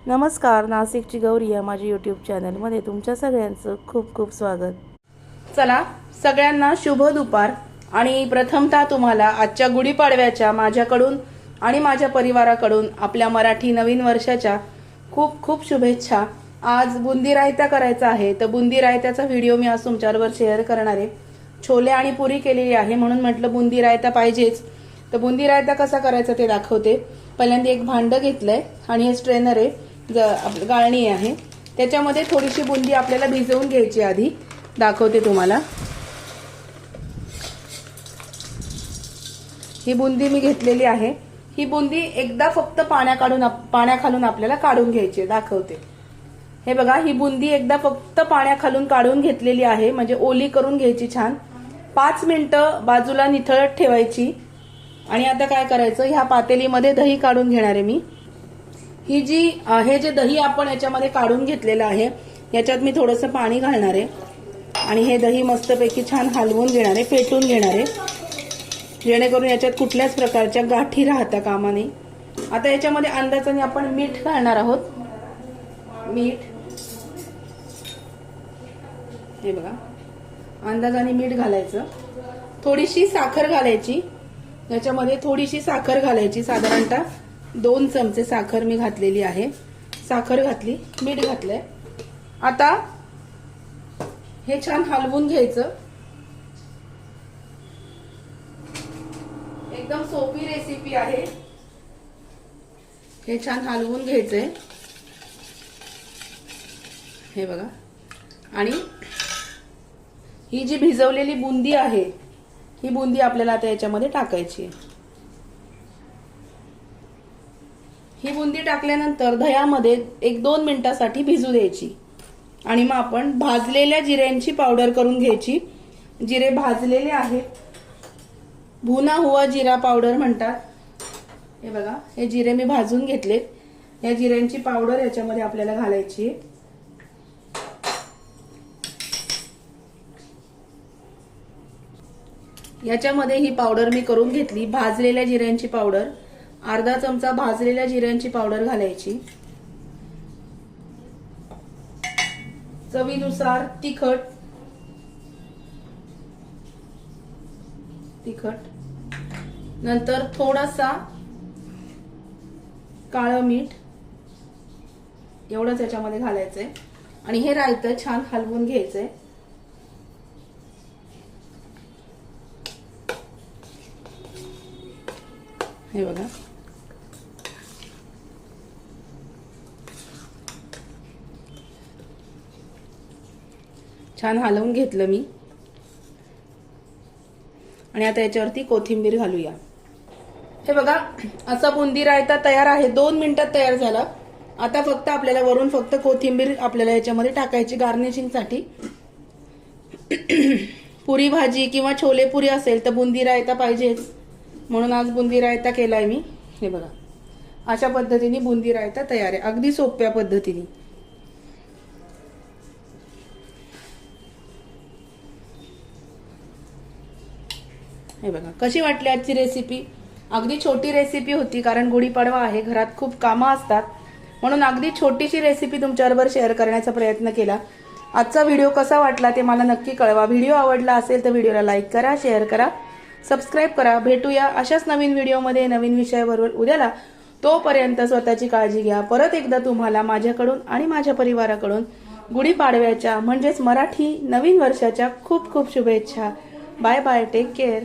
नमस्कार, नाशिकची गौरी या माझ्या यूट्यूब चॅनलमध्ये तुमच्या सगळ्यांचं खूप खूप स्वागत. चला, सगळ्यांना शुभ दुपार. आणि प्रथमतः तुम्हाला आजच्या गुढीपाडव्याच्या माझ्याकडून आणि माझ्या परिवाराकडून आपल्या मराठी नवीन वर्षाच्या खूप खूप शुभेच्छा. आज बुंदी रायता करायचा आहे, तर बुंदी रायत्याचा व्हिडिओ मी आज तुमच्याबरोबर शेअर करणार आहे. छोले आणि पुरी केलेली आहे म्हणून म्हटलं बुंदी रायता पाहिजेच. तर बुंदी रायता कसा करायचा ते दाखवते. पहिल्यांदा एक भांडं घेतलंय आणि हे स्ट्रेनर आहे, गाळणी आहे. त्याच्यामध्ये थोडीशी बुंदी आपल्याला भिजवून घ्यायची. आधी दाखवते तुम्हाला. ही बुंदी मी घेतलेली आहे. ही बुंदी एकदा फक्त पाण्याखालून आपल्याला काढून घ्यायची. दाखवते. हे बघा, ही बुंदी एकदा फक्त पाण्याखालून काढून घेतलेली आहे, म्हणजे ओली करून घ्यायची छान. 5 मिनिटं बाजूला निथळत ठेवायची. आणि आता काय करायचं, ह्या पातेलीमध्ये दही काढून घेणार आहे मी. हे जे दही आपण याच्यामध्ये काढून घेतलेलं आहे, याच्यात मी थोडंसं पाणी घालणार आहे आणि हे दही मस्तपैकी छान हलवून घेणार आहे, फेटून घेणार आहे, जेणेकरून याच्यात कुठल्याच प्रकारच्या गाठी राहता कामा नये. आता याच्यामध्ये अंदाजाने आपण मीठ घालणार आहोत. मीठ, हे बघा, अंदाजाने मीठ घालायचं. थोडीशी साखर घालायची. याच्यामध्ये थोडीशी साखर घालायची, साधारणतः 2 चमचे साखर मी घातलेली आहे. साखर घातली, मीठ घातलंय. आता हे छान हलवून घ्यायचं. एकदम सोपी रेसिपी आहे. हे छान हलवून घ्यायचंय. हे बघा. आणि ही जी भिजवलेली बुंदी आहे, ही बुंदी आपल्याला आता याच्यामध्ये टाकायची आहे. ही बुंदी टाकल्यानंतर दह्यामध्ये 1-2 मिनिटांसाठी भिजू द्यायची. आणि मग आपण भाजलेल्या जिऱ्यांची पावडर करून घ्यायची. जिरे भाजलेले आहेत, भुना हुआ जिरा पावडर म्हणतात. हे बघा, हे जिरे मी भाजून घेतले. या जिऱ्यांची पावडर याच्यामध्ये आपल्याला घालायची. याच्यामध्ये ही पावडर मी करून घेतली, भाजलेल्या जिऱ्यांची पावडर. अर्धा चमचा भाजलेल्या जिऱ्यांची पावडर घालायची. चवीनुसार तिखट. नंतर थोडासा काळं मीठ, एवढंच याच्यामध्ये घालायचंय. आणि हे रायतं छान हलवून घ्यायचंय. हे बघा, छान हलवून घेतलं मी. आणि आता याच्यावरती कोथिंबीर घालूया. हे बघा, असा बुंदी रायता तयार आहे. 2 मिनिटात तयार झाला. आता फक्त आपल्याला वरून फक्त कोथिंबीर आपल्याला याच्यामध्ये टाकायची गार्निशिंग साठी. पुरी भाजी किंवा छोले पुरी असेल तर बुंदी रायता पाहिजेच, म्हणून आज बुंदी रायता केलाय मी. हे बघा, अशा पद्धतीने बुंदी रायता तयार आहे, अगदी सोप्या पद्धतीने. हे बघा, कशी वाटली आजची रेसिपी. अगदी छोटी रेसिपी होती, कारण गुढीपाडवा आहे, घरात खूप कामं असतात, म्हणून अगदी छोटीशी रेसिपी तुमच्याबरोबर शेअर करण्याचा प्रयत्न केला. आजचा व्हिडिओ कसा वाटला ते मला नक्की कळवा. व्हिडिओ आवडला असेल तर व्हिडिओला लाईक करा, शेअर करा, सबस्क्राईब करा. भेटूया अशाच नवीन व्हिडिओमध्ये नवीन विषयाबरोबर उद्याला. तोपर्यंत स्वतःची काळजी घ्या. परत एकदा तुम्हाला माझ्याकडून आणि माझ्या परिवाराकडून गुढीपाडव्याच्या म्हणजेच मराठी नवीन वर्षाच्या खूप खूप शुभेच्छा. Bye bye, take care.